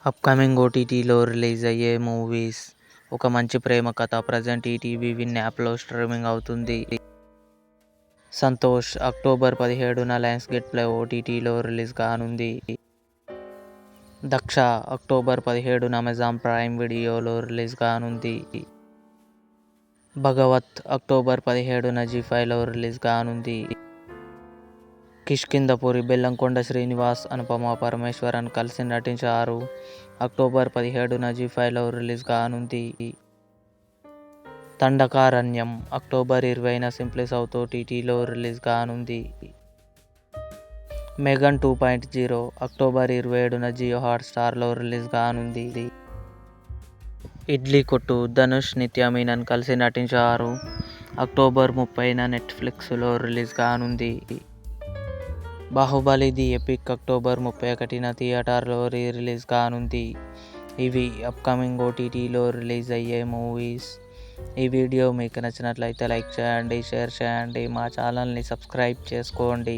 Upcoming ఓటీటీలో release అయ్యే movies. ఒక మంచి ప్రేమ కథ ప్రజెంట్ ఈటీవీ విన్ యాప్లో స్ట్రీమింగ్ అవుతుంది. సంతోష్ అక్టోబర్ 17న లయన్స్గేట్ ప్లే ఓటీటీలో రిలీజ్ కానుంది. దక్ష అక్టోబర్ 17న అమెజాన్ ప్రైమ్ వీడియోలో రిలీజ్ కానుంది. భగవత్ అక్టోబర్ 17న జీ5లో రిలీజ్ కానుంది. కిష్కింధపురి బెల్లంకొండ శ్రీనివాస్, అనుపమ పరమేశ్వరన్ కలిసి నటించారు. అక్టోబర్ 17న జీ5లో రిలీజ్ కానుంది. దండకారణ్యం అక్టోబర్ 20న సింప్లీ సౌత్ ఓటీటీలో రిలీజ్ కానుంది. మేఘన్ 2.0 అక్టోబర్ 27న జియో హాట్స్టార్లో రిలీజ్ కానుంది. ఇడ్లీ కొట్టు ధనుష్, నిత్య మీనన్ కలిసి నటించారు. అక్టోబర్ 30న నెట్ఫ్లిక్స్లో రిలీజ్ కానుంది. బాహుబలి ది ఎపిక్ అక్టోబర్ 31న థియేటర్లో రిలీజ్ కానుంది. ఇవి అప్కమింగ్ ఓటీటీలో రిలీజ్ అయ్యే మూవీస్. ఈ వీడియో మీకు నచ్చినట్లయితే లైక్ చేయండి, షేర్ చేయండి, మా ఛానల్ని సబ్స్క్రైబ్ చేసుకోండి.